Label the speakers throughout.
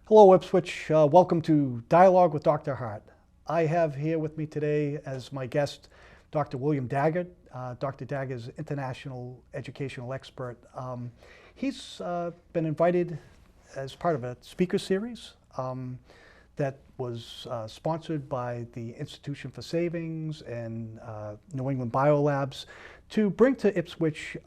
Speaker 1: Hello, Ipswich. Welcome to Dialogue with Dr. Hart. I have here with me today as my guest Dr. William Daggett. Dr. Daggett is an international educational expert. He's been invited as part of a speaker series that was sponsored by the Institution for Savings and New England Biolabs to bring to Ipswich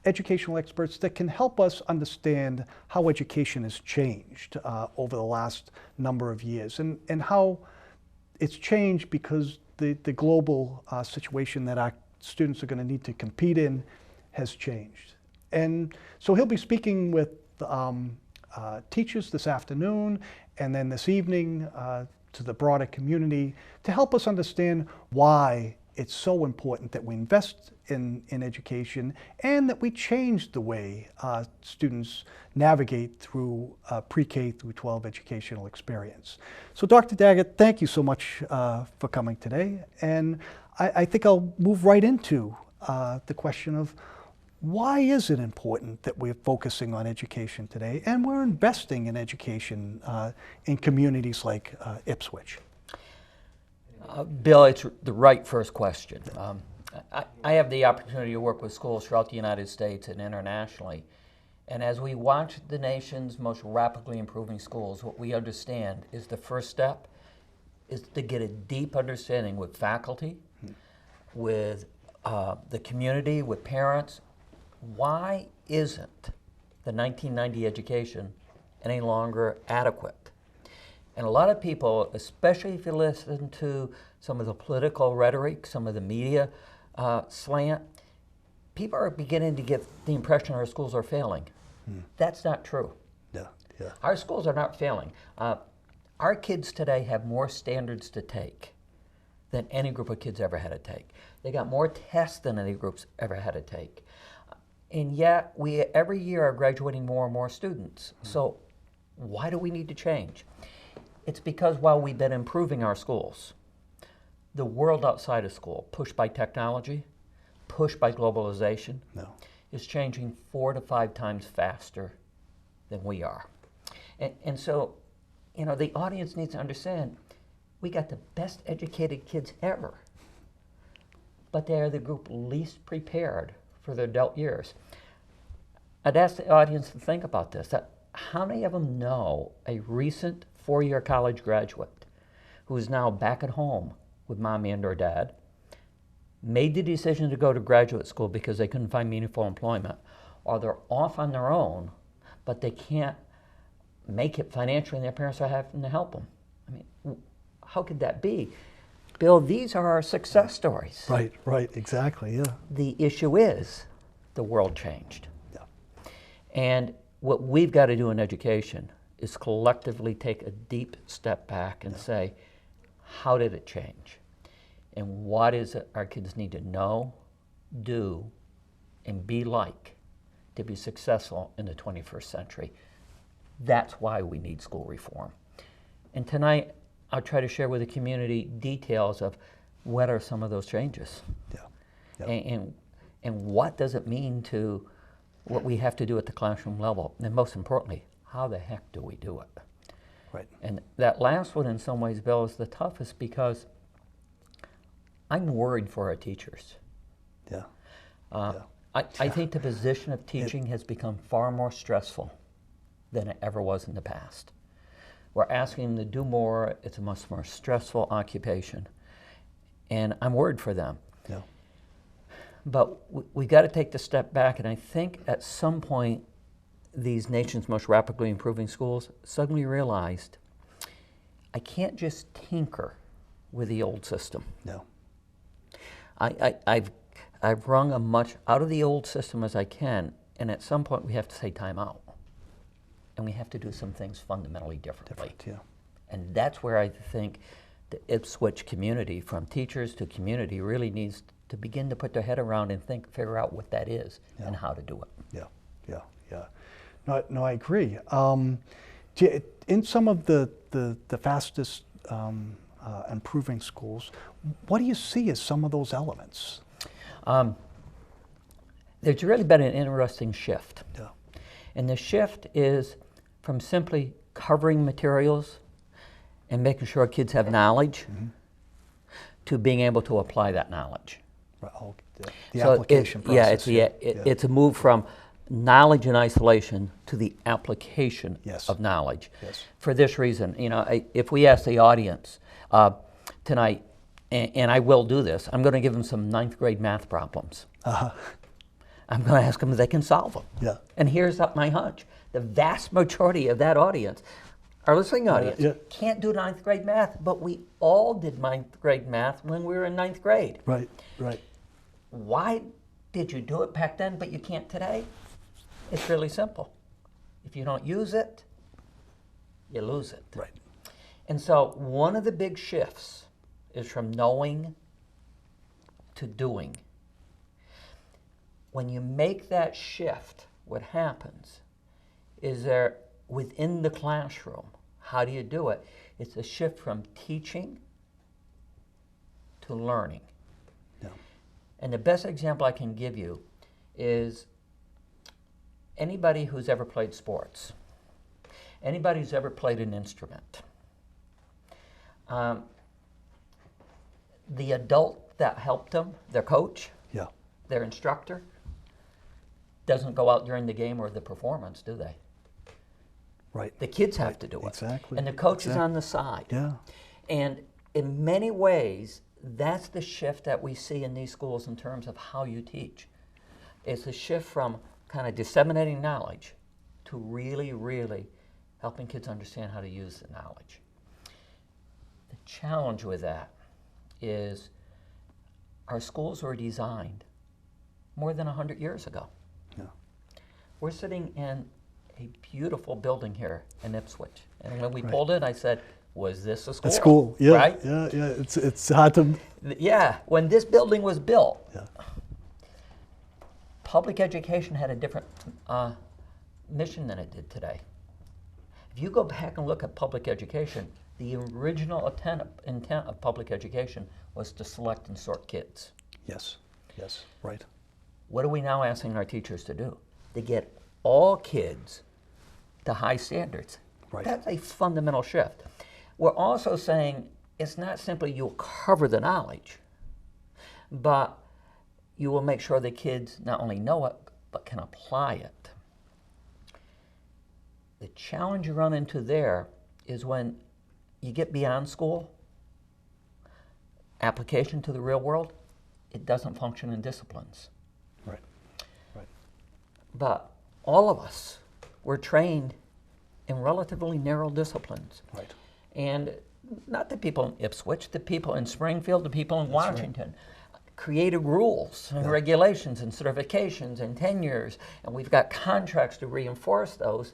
Speaker 1: educational experts that can help us understand how education has changed over the last number of years and how it's changed because the global situation that our students are going to need to compete in has changed. And so he'll be speaking with teachers this afternoon and then this evening to the broader community to help us understand why it's so important that we invest in education and that we change the way students navigate through pre-K through 12 educational experience. So Dr. Daggett, thank you so much for coming today. And I think I'll move right into the question of why is it important that we're focusing on education today and we're investing in education in communities like Ipswich?
Speaker 2: Bill, it's the right first question. I have the opportunity to work with schools throughout the United States and internationally. And as we watch the nation's most rapidly improving schools, what we understand is the first step is to get a deep understanding with faculty, with the community, with parents. Why isn't the 1990 education any longer adequate? And a lot of people, especially if you listen to some of the political rhetoric, some of the media slant, people are beginning to get the impression our schools are failing. That's not true.
Speaker 1: Yeah.
Speaker 2: Our schools are not failing. Our kids today have more standards to take than any group of kids ever had to take. They got more tests than any groups ever had to take. And yet, we every year are graduating more and more students. So why do we need to change? It's because while we've been improving our schools, the world outside of school, pushed by technology, pushed by globalization, is changing 4 to 5 times faster than we are. And so, you know, the audience needs to understand, we got the best educated kids ever, but they are the group least prepared for their adult years. I'd ask the audience to think about this. How many of them know a recent 4-year college graduate who is now back at home with mommy and or dad, made the decision to go to graduate school because they couldn't find meaningful employment, or they're off on their own, but they can't make it financially and their parents are having to help them? I mean, how could that be? Bill, these are our success stories.
Speaker 1: Right, exactly, yeah.
Speaker 2: The issue is the world changed.
Speaker 1: Yeah.
Speaker 2: And what we've got to do in education is collectively take a deep step back and say, how did it change? And what is it our kids need to know, do, and be like to be successful in the 21st century? That's why we need school reform. And tonight, I'll try to share with the community details of what are some of those changes.
Speaker 1: Yeah.
Speaker 2: And what does it mean to what we have to do at the classroom level? And most importantly, how the heck do we do it?
Speaker 1: Right.
Speaker 2: And that last one, in some ways, Bill, is the toughest because I'm worried for our teachers.
Speaker 1: Yeah.
Speaker 2: I think the position of teaching has become far more stressful than it ever was in the past. We're asking them to do more. It's a much more stressful occupation. And I'm worried for them.
Speaker 1: Yeah.
Speaker 2: But we've got to take the step back, and I think at some point, these nation's most rapidly improving schools suddenly realized, I can't just tinker with the old system.
Speaker 1: No.
Speaker 2: I've wrung as much out of the old system as I can, and at some point we have to say time out. And we have to do some things fundamentally differently. And that's where I think the Ipswich community, from teachers to community, really needs to begin to put their head around and figure out what that is and how to do it.
Speaker 1: Yeah. No, I agree. In some of the fastest improving schools, what do you see as some of those elements?
Speaker 2: There's really been an interesting shift.
Speaker 1: Yeah.
Speaker 2: And the shift is from simply covering materials and making sure kids have knowledge to being able to apply that knowledge.
Speaker 1: Right. Oh, the application process.
Speaker 2: It's a move from knowledge in isolation to the application of knowledge.
Speaker 1: Yes.
Speaker 2: For this reason, if we ask the audience tonight, and I will do this, I'm going to give them some 9th grade math problems. I'm going to ask them if they can solve them.
Speaker 1: Yeah.
Speaker 2: And here's my hunch. The vast majority of that audience, our listening audience, can't do 9th grade math, but we all did 9th grade math when we were in 9th grade.
Speaker 1: Right, right.
Speaker 2: Why did you do it back then, but you can't today? It's really simple. If you don't use it, you lose it.
Speaker 1: Right.
Speaker 2: And so one of the big shifts is from knowing to doing. When you make that shift, what happens is there within the classroom, how do you do it? It's a shift from teaching to learning.
Speaker 1: Yeah.
Speaker 2: And the best example I can give you is anybody who's ever played sports, anybody who's ever played an instrument. The adult that helped them, their coach, their instructor, doesn't go out during the game or the performance, do they?
Speaker 1: Right.
Speaker 2: The kids have to do it.
Speaker 1: Exactly.
Speaker 2: And the coach is on the side.
Speaker 1: Yeah.
Speaker 2: And in many ways, that's the shift that we see in these schools in terms of how you teach. It's a shift from kind of disseminating knowledge to really, really helping kids understand how to use the knowledge. The challenge with that is our schools were designed more than 100 years ago.
Speaker 1: Yeah.
Speaker 2: We're sitting in a beautiful building here in Ipswich. And when we pulled in, I said, was this a school?
Speaker 1: A school, yeah.
Speaker 2: Right?
Speaker 1: Yeah, yeah. It's hard to...
Speaker 2: Yeah, when this building was built,
Speaker 1: Yeah.
Speaker 2: public education had a different mission than it did today. If you go back and look at public education, the original intent of public education was to select and sort kids.
Speaker 1: Yes, yes, right.
Speaker 2: What are we now asking our teachers to do? To get all kids to high standards.
Speaker 1: Right.
Speaker 2: That's a fundamental shift. We're also saying it's not simply you'll cover the knowledge, but you will make sure the kids not only know it, but can apply it. The challenge you run into there is when you get beyond school, application to the real world, it doesn't function in disciplines.
Speaker 1: Right, right.
Speaker 2: But all of us were trained in relatively narrow disciplines.
Speaker 1: Right.
Speaker 2: And not the people in Ipswich, the people in Springfield, the people in Washington created rules and regulations and certifications and tenures, and we've got contracts to reinforce those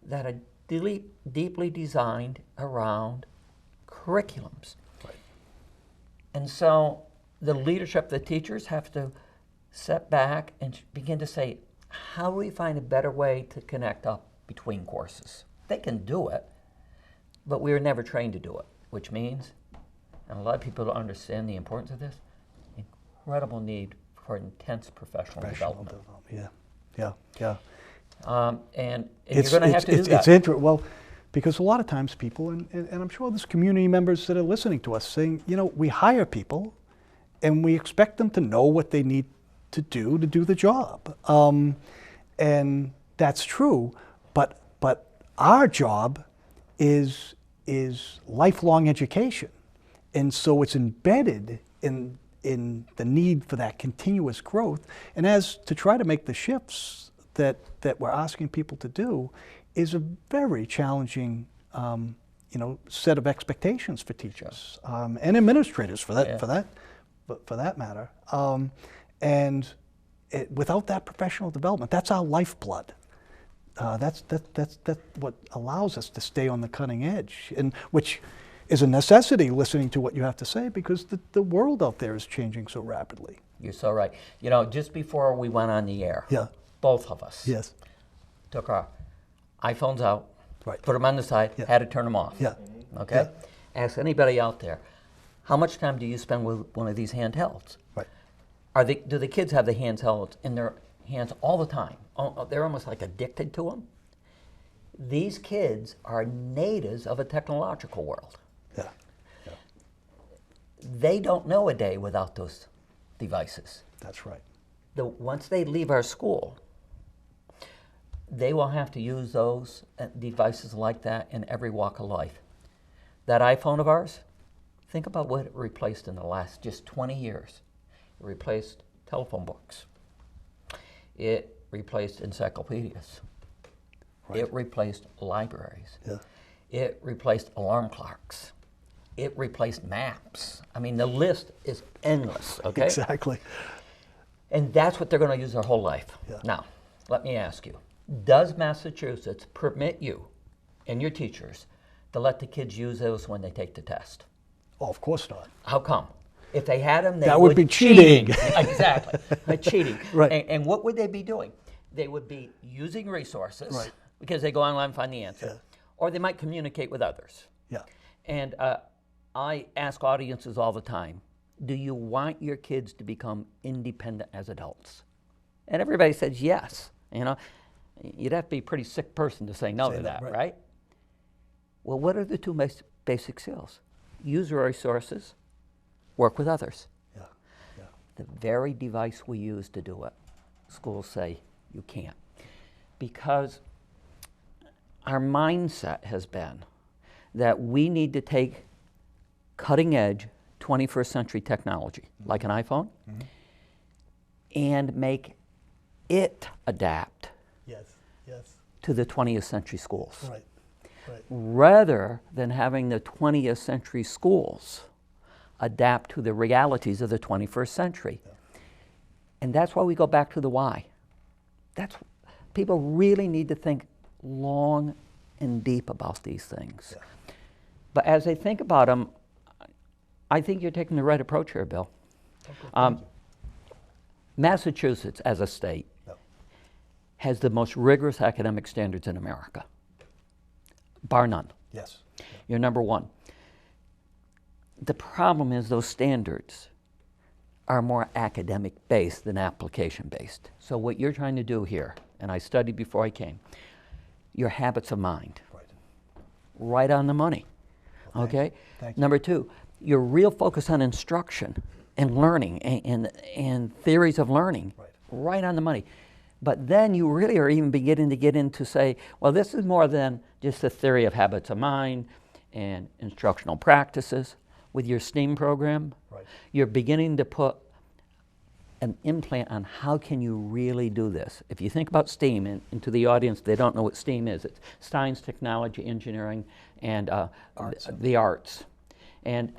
Speaker 2: that are deeply designed around curriculums.
Speaker 1: Right.
Speaker 2: And so the leadership, the teachers have to step back and begin to say, how do we find a better way to connect up between courses? They can do it, but we were never trained to do it, which means, and a lot of people don't understand the importance of this, incredible need for intense professional development.
Speaker 1: Yeah, yeah, yeah.
Speaker 2: And you're going to have to do that.
Speaker 1: It's well, because a lot of times people, and I'm sure there's community members that are listening to us saying, we hire people and we expect them to know what they need to do the job. And that's true, but our job is lifelong education. And so it's embedded in the need for that continuous growth. And as to try to make the shifts that we're asking people to do is a very challenging set of expectations for teachers and administrators for that matter. And without that professional development, that's our lifeblood. That's what allows us to stay on the cutting edge, and which is a necessity, listening to what you have to say, because the world out there is changing so rapidly.
Speaker 2: You're so right. Just before we went on the air, both of us took our iPhones out, put them on the side, had to turn them off. Okay? Ask anybody out there, how much time do you spend with one of these handhelds? Right. Do the kids have the handhelds in their hands all the time? They're almost like addicted to them. These kids are natives of a technological world.
Speaker 1: Yeah. Yeah.
Speaker 2: They don't know a day without those devices.
Speaker 1: That's right.
Speaker 2: Once they leave our school, they will have to use those devices like that in every walk of life. That iPhone of ours, think about what it replaced in the last just 20 years. It replaced telephone books. It replaced encyclopedias.
Speaker 1: Right.
Speaker 2: It replaced libraries.
Speaker 1: Yeah.
Speaker 2: It replaced alarm clocks. It replaced maps. I mean, the list is endless, okay?
Speaker 1: Exactly.
Speaker 2: And that's what they're going to use their whole life.
Speaker 1: Yeah.
Speaker 2: Now, let me ask you, does Massachusetts permit you and your teachers to let the kids use those when they take the test?
Speaker 1: Oh, of course not.
Speaker 2: How come? If they had them, they
Speaker 1: That would be cheating.
Speaker 2: Exactly. Cheating.
Speaker 1: Right.
Speaker 2: And what would they be doing? They would be using resources,
Speaker 1: Right.
Speaker 2: because they go online and find the answer.
Speaker 1: Yeah.
Speaker 2: Or they might communicate with others.
Speaker 1: Yeah.
Speaker 2: And I ask audiences all the time, do you want your kids to become independent as adults? And everybody says yes. You know, you'd have to be a pretty sick person to say no to that, right? Well, what are the two basic skills? Use resources, work with others.
Speaker 1: Yeah. Yeah.
Speaker 2: The very device we use to do it, schools say you can't. Because our mindset has been that we need to take cutting edge 21st century technology, like an iPhone, and make it adapt
Speaker 1: Yes. Yes.
Speaker 2: to the 20th century schools.
Speaker 1: Right. Right.
Speaker 2: Rather than having the 20th century schools adapt to the realities of the 21st century.
Speaker 1: Yeah.
Speaker 2: And that's why we go back to the why. People really need to think long and deep about these things.
Speaker 1: Yeah.
Speaker 2: But as they think about them, I think you're taking the right approach here, Bill.
Speaker 1: Thank you.
Speaker 2: Massachusetts, as a state,
Speaker 1: Yeah.
Speaker 2: has the most rigorous academic standards in America, bar none.
Speaker 1: Yes.
Speaker 2: You're number one. The problem is those standards are more academic-based than application-based. So what you're trying to do here, and I studied before I came, your habits of mind.
Speaker 1: Right.
Speaker 2: Right on the money,
Speaker 1: Well,
Speaker 2: okay?
Speaker 1: Thank you.
Speaker 2: Number two, your real focus on instruction and learning and theories of learning. Right on the money. But then you really are even beginning to get into say, well, this is more than just the theory of habits of mind and instructional practices. With your STEAM program,
Speaker 1: Right.
Speaker 2: you're beginning to put an implant on how can you really do this. If you think about STEAM, and to the audience, they don't know what STEAM is. It's science, technology, engineering, and the arts. And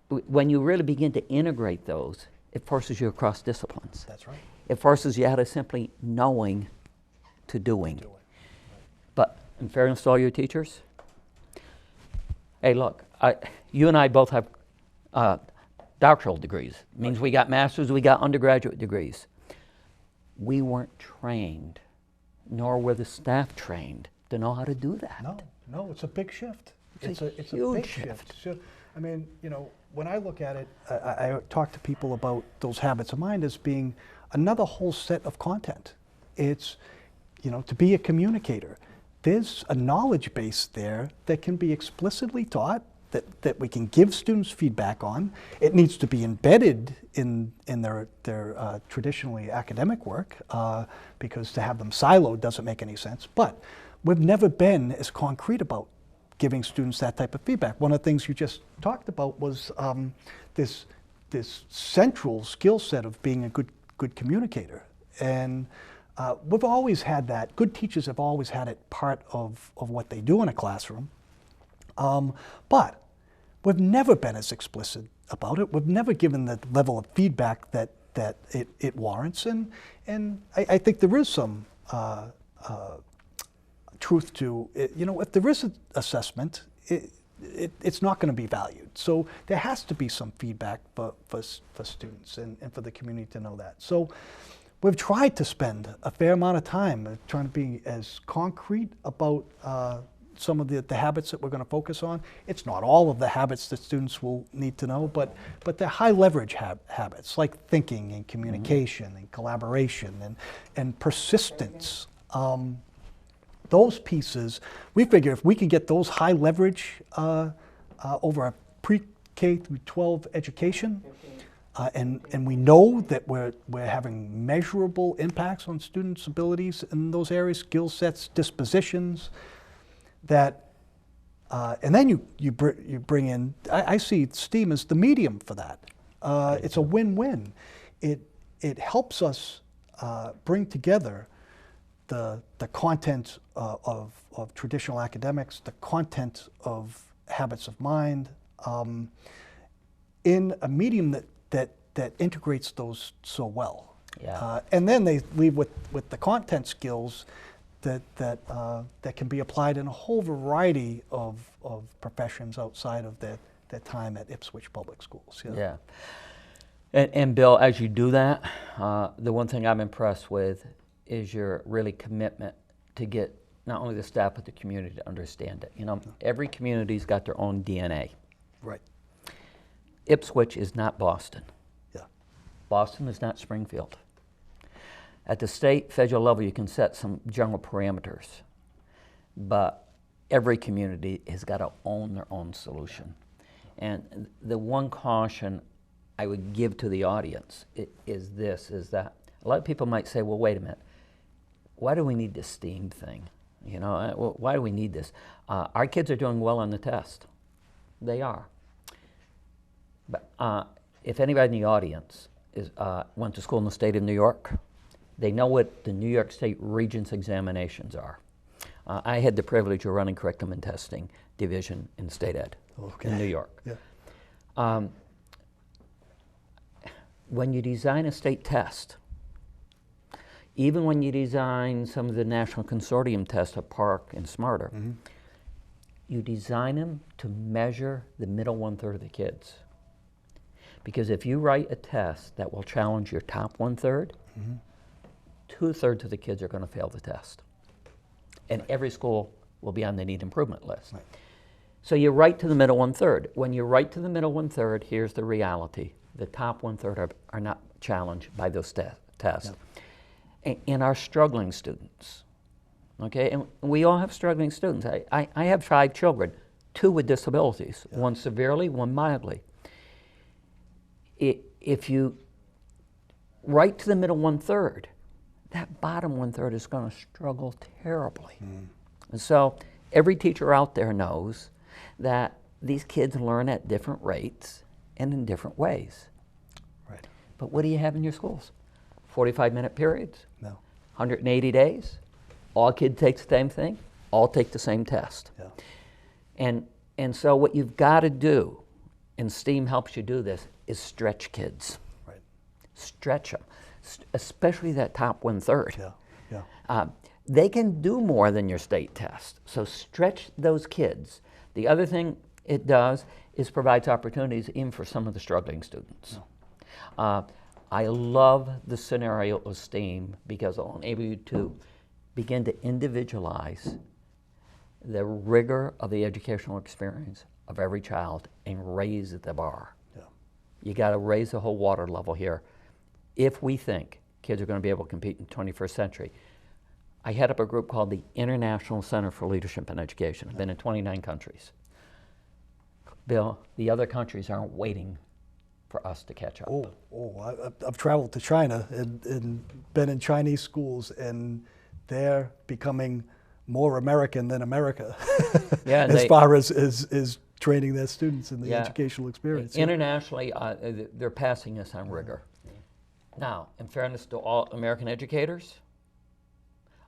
Speaker 2: when you really begin to integrate those, it forces you across disciplines.
Speaker 1: That's right.
Speaker 2: It forces you out of simply knowing to doing. But in fairness to all your teachers, hey, look, you and I both have doctoral degrees. It means we got masters, we got undergraduate degrees. We weren't trained, nor were the staff trained to know how to do that.
Speaker 1: No, it's a big shift.
Speaker 2: It's
Speaker 1: a
Speaker 2: huge
Speaker 1: big shift. So, I mean, you know, when I look at it, I talk to people about those habits of mind as being another whole set of content. It's, you know, to be a communicator. There's a knowledge base there that can be explicitly taught, that we can give students feedback on. It needs to be embedded in their traditionally academic work, because to have them siloed doesn't make any sense. But we've never been as concrete about giving students that type of feedback. One of the things you just talked about was this central skill set of being a good communicator. And we've always had that. Good teachers have always had it part of what they do in a classroom. But we've never been as explicit about it. We've never given the level of feedback that it warrants. And I think there is some truth to it. You know, if there is an assessment, it's not going to be valued. So there has to be some feedback for students and for the community to know that. So we've tried to spend a fair amount of time trying to be as concrete about some of the habits that we're going to focus on. It's not all of the habits that students will need to know, but they're high leverage habits like thinking and communication and collaboration and persistence. those pieces, we figure if we can get those high leverage over a pre-K through 12 education, and we know that we're having measurable impacts on students' abilities in those areas, skill sets, dispositions, that, and then you bring in, I see STEAM as the medium for that. It's a win-win. It helps us bring together the content of traditional academics, the content of habits of mind, in a medium that integrates those so well.
Speaker 2: Yeah.
Speaker 1: And then they leave with the content skills that can be applied in a whole variety of professions outside of their time at Ipswich Public Schools.
Speaker 2: Yeah. And Bill, as you do that, the one thing I'm impressed with is your really commitment to get not only the staff but the community to understand it. You know, every community's got their own DNA.
Speaker 1: Right.
Speaker 2: Ipswich is not Boston.
Speaker 1: Yeah.
Speaker 2: Boston is not Springfield. At the state, federal level, you can set some general parameters, but every community has got to own their own solution. And the one caution I would give to the audience is that a lot of people might say, well, wait a minute, why do we need this STEAM thing? You know, why do we need this? Our kids are doing well on the test. They are. But if anybody in the audience went to school in the state of New York, they know what the New York State Regents examinations are. I had the privilege of running curriculum and testing division in state ed in New York. Yeah. When you design a state test, even when you design some of the national consortium tests at Park and Smarter, you design them to measure the middle 1/3 of the kids. Because if you write a test that will challenge your top 1/3, 2/3 of the kids are going to fail the test. And every school will be on the need improvement list. Right. So you write to the middle 1/3. When you write to the middle 1/3, here's the reality. The top 1/3 are not challenged by those tests. And our struggling students, okay? And we all have struggling students. I have 5 children, 2 with disabilities, one severely, one mildly. If you write to the middle 1/3, that bottom 1/3 is going to struggle terribly. And so every teacher out there knows that these kids learn at different rates and in different ways.
Speaker 1: Right.
Speaker 2: But what do you have in your schools? 45-minute periods?
Speaker 1: No.
Speaker 2: 180 days? All kids take the same thing? All take the same test. Yeah. And so what you've got to do, and STEAM helps you do this, is stretch kids.
Speaker 1: Right.
Speaker 2: Stretch them, especially that top 1/3.
Speaker 1: Yeah. Yeah.
Speaker 2: They can do more than your state test. So stretch those kids. The other thing it does is provides opportunities even for some of the struggling students. I love the scenario of STEAM because it'll enable you to begin to individualize the rigor of the educational experience of every child and raise the bar. Yeah. You got to raise the whole water level here if we think kids are going to be able to compete in the 21st century. I head up a group called the International Center for Leadership and Education. I've been in 29 countries. Bill, the other countries aren't waiting for us to catch up.
Speaker 1: I've traveled to China and been in Chinese schools, and they're becoming more American than America as far as training their students in the educational experience.
Speaker 2: Internationally, they're passing us on rigor. Now, in fairness to all American educators,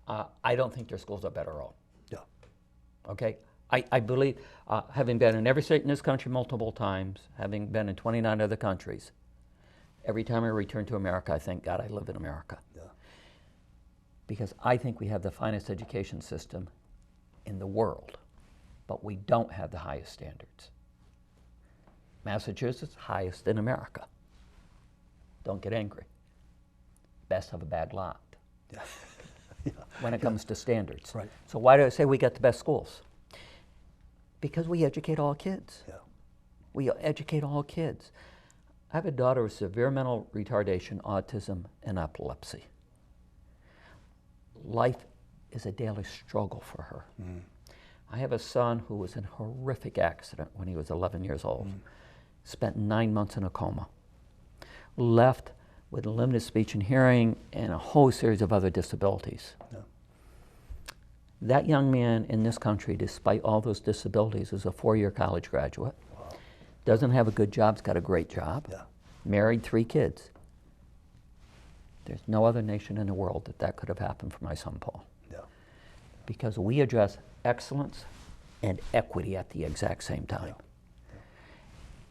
Speaker 2: I don't think their schools are better off.
Speaker 1: Yeah.
Speaker 2: Okay? I believe, having been in every state in this country multiple times, having been in 29 other countries, every time I return to America, I thank God I live in America. Yeah. Because I think we have the finest education system in the world, but we don't have the highest standards. Massachusetts, highest in America. Don't get angry. Best of a bad lot. Yeah. When it comes to standards.
Speaker 1: Right.
Speaker 2: So why do I say we got the best schools? Because we educate all kids. Yeah. We educate all kids. I have a daughter with severe mental retardation, autism, and epilepsy. Life is a daily struggle for her. I have a son who was in a horrific accident when he was 11 years old, spent 9 months in a coma, left with limited speech and hearing and a whole series of other disabilities.
Speaker 1: Yeah.
Speaker 2: That young man in this country, despite all those disabilities, is a 4-year college graduate.
Speaker 1: Wow.
Speaker 2: Doesn't have a good job, has got a great job.
Speaker 1: Yeah.
Speaker 2: Married, 3 kids. There's no other nation in the world that could have happened for my son Paul.
Speaker 1: Yeah.
Speaker 2: Because we address excellence and equity at the exact same time.
Speaker 1: Yeah.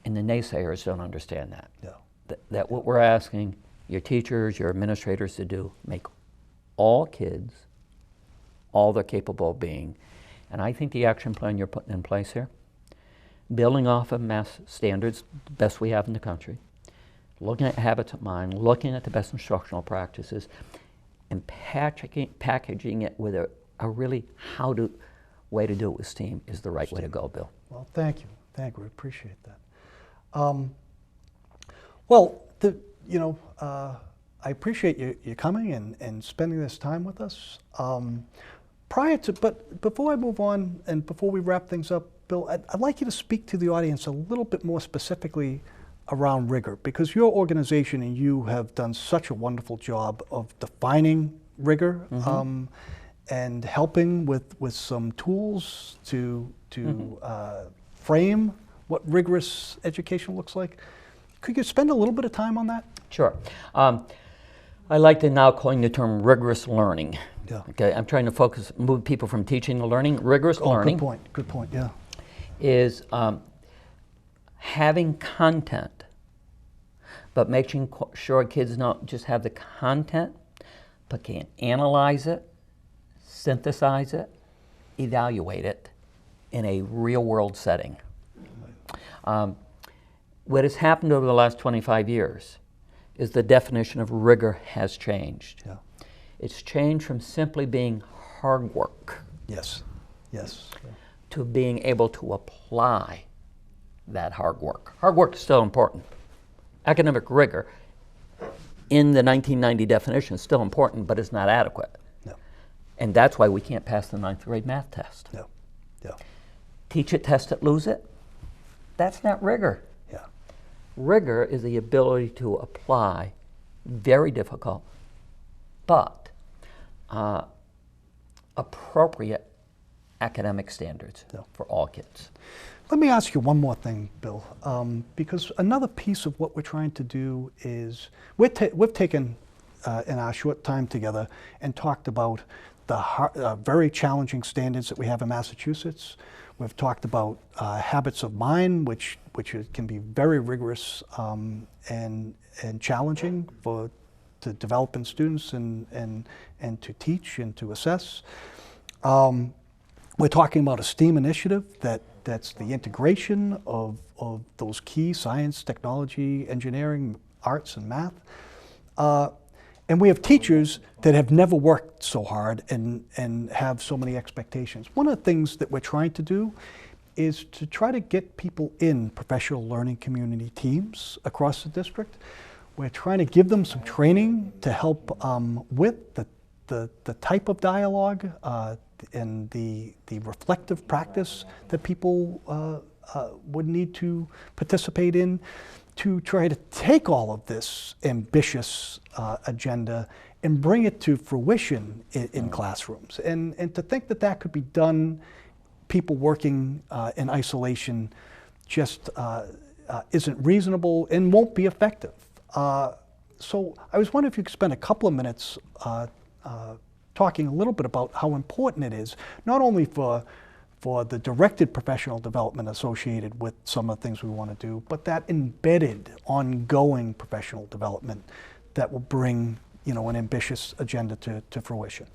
Speaker 2: And the naysayers don't understand that.
Speaker 1: Yeah.
Speaker 2: That what we're asking your teachers, your administrators to do, make all kids all they're capable of being. And I think the action plan you're putting in place here, building off of mass standards, the best we have in the country, looking at habits of mind, looking at the best instructional practices, and packaging it with a really way to do it with STEAM is the right way to go, Bill.
Speaker 1: Well, thank you. Thank you. We appreciate that. I appreciate you coming and spending this time with us. But before I move on and before we wrap things up, Bill, I'd like you to speak to the audience a little bit more specifically around rigor, because your organization and you have done such a wonderful job of defining rigor and helping with some tools to frame what rigorous education looks like. Could you spend a little bit of time on that?
Speaker 2: Sure. I like to now coin the term rigorous learning.
Speaker 1: Yeah.
Speaker 2: Okay, I'm trying to move people from teaching to learning. Rigorous learning.
Speaker 1: Good point, yeah.
Speaker 2: Is having content, but making sure kids not just have the content, but can analyze it, synthesize it, evaluate it in a real-world setting. What has happened over the last 25 years is the definition of rigor has changed.
Speaker 1: Yeah.
Speaker 2: It's changed from simply being hard work.
Speaker 1: Yes.
Speaker 2: To being able to apply that hard work. Hard work is still important. Academic rigor in the 1990 definition is still important, but it's not adequate.
Speaker 1: No.
Speaker 2: And that's why we can't pass the 9th grade math test.
Speaker 1: No. Yeah.
Speaker 2: Teach it, test it, lose it. That's not rigor.
Speaker 1: Yeah.
Speaker 2: Rigor is the ability to apply very difficult, but appropriate academic standards for all kids.
Speaker 1: Let me ask you one more thing, Bill, because another piece of what we're trying to do is we've taken in our short time together and talked about the very challenging standards that we have in Massachusetts. We've talked about habits of mind, which can be very rigorous and challenging to develop in students and to teach and to assess. We're talking about a STEAM initiative that's the integration of those key science, technology, engineering, arts, and math. And we have teachers that have never worked so hard and have so many expectations. One of the things that we're trying to do is to try to get people in professional learning community teams across the district. We're trying to give them some training to help with the type of dialogue and the reflective practice that people would need to participate in, to try to take all of this ambitious agenda and bring it to fruition in classrooms. And to think that could be done, people working in isolation just isn't reasonable and won't be effective. So I was wondering if you could spend a couple of minutes talking a little bit about how important it is, not only for the directed professional development associated with some of the things we want to do, but that embedded, ongoing professional development that will bring, an ambitious agenda to fruition.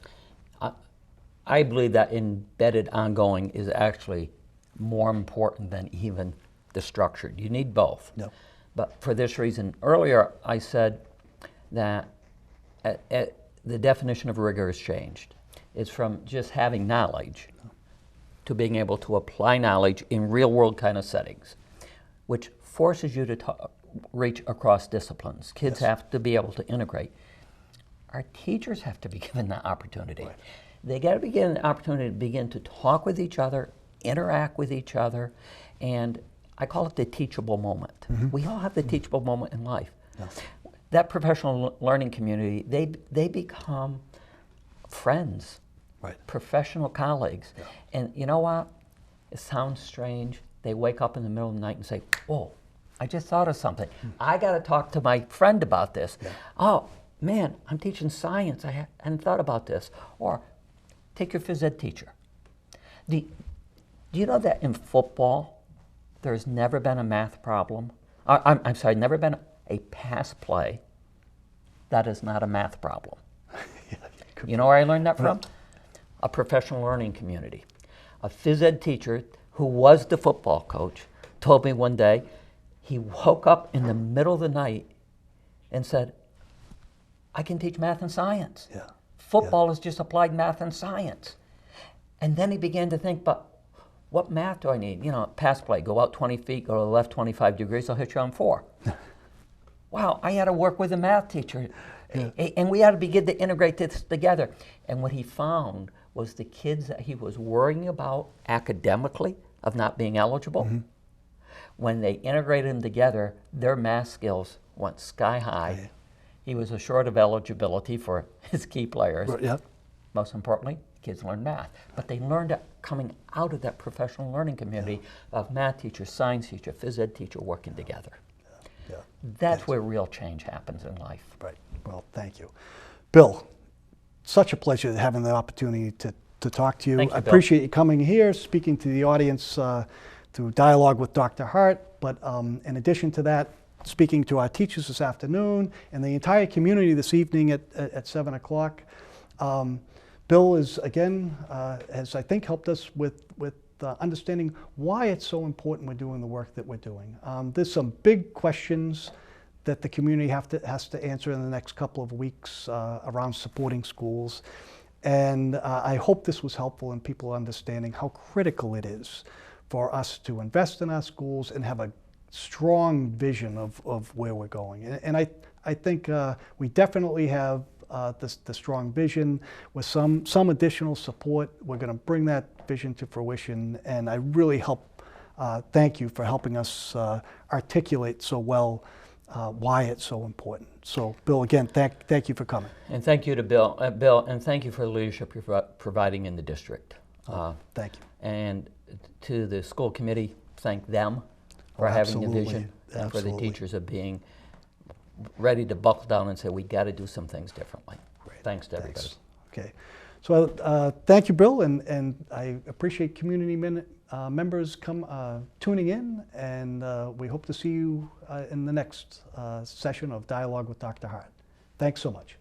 Speaker 2: I believe that embedded ongoing is actually more important than even the structured. You need both.
Speaker 1: No.
Speaker 2: But for this reason, earlier I said that the definition of rigor has changed. It's from just having knowledge to being able to apply knowledge in real-world kind of settings, which forces you to reach across disciplines. Kids have to be able to integrate. our teachers have to be given the opportunity.
Speaker 1: Right.
Speaker 2: They got to be given the opportunity to begin to talk with each other, interact with each other, and I call it the teachable moment. We all have the teachable moment in life.
Speaker 1: Yeah.
Speaker 2: That professional learning community, they become friends,
Speaker 1: Right.
Speaker 2: professional colleagues.
Speaker 1: Yeah.
Speaker 2: And you know what? It sounds strange. They wake up in the middle of the night and say, "Oh, I just thought of something. I got to talk to my friend about this.
Speaker 1: Yeah.
Speaker 2: Oh, man, I'm teaching science. I hadn't thought about this." Or take your phys ed teacher. Do you know that in football, there's never been a math problem? I'm sorry, never been a pass play that is not a math problem. You know where I learned that from? A professional learning community. A phys ed teacher who was the football coach told me one day he woke up in the middle of the night and said, "I can teach math and science.
Speaker 1: Yeah.
Speaker 2: Football is just applied math and science." And then he began to think, but what math do I need? You know, pass play, go out 20 feet, go to the left 25 degrees, I'll hit you on 4. Wow, I had to work with a math teacher.
Speaker 1: Yeah.
Speaker 2: And we had to begin to integrate this together. And what he found was the kids that he was worrying about academically of not being eligible, when they integrated them together, their math skills went sky high.
Speaker 1: Yeah.
Speaker 2: He was assured of eligibility for his key players.
Speaker 1: Yep.
Speaker 2: Most importantly, kids learned math. But they learned it coming out of that professional learning community of math teacher, science teacher, phys ed teacher working together.
Speaker 1: Yeah.
Speaker 2: That's where real change happens in life.
Speaker 1: Right. Well, thank you. Bill, such a pleasure having the opportunity to talk to you.
Speaker 2: Thank you,
Speaker 1: I
Speaker 2: Bill.
Speaker 1: appreciate you coming here, speaking to the audience through dialogue with Dr. Hart. But in addition to that, speaking to our teachers this afternoon and the entire community this evening at 7 o'clock. Bill is, again, has, I think, helped us with understanding why it's so important we're doing the work that we're doing. There's some big questions that the community has to answer in the next couple of weeks around supporting schools. And I hope this was helpful in people understanding how critical it is for us to invest in our schools and have a strong vision of where we're going. And I think we definitely have the strong vision. With some additional support, we're going to bring that vision to fruition. And I really thank you for helping us articulate so well why it's so important. So, Bill, again, thank you for coming.
Speaker 2: And thank you to Bill, and thank you for the leadership you're providing in the district.
Speaker 1: Thank you.
Speaker 2: And to the school committee, thank them for having the vision, and for the teachers of being ready to buckle down and say, we got to do some things differently.
Speaker 1: Great.
Speaker 2: Thanks to everybody.
Speaker 1: Thanks. Okay. So thank you, Bill, and I appreciate community members tuning in, and we hope to see you in the next session of Dialogue with Dr. Hart. Thanks so much.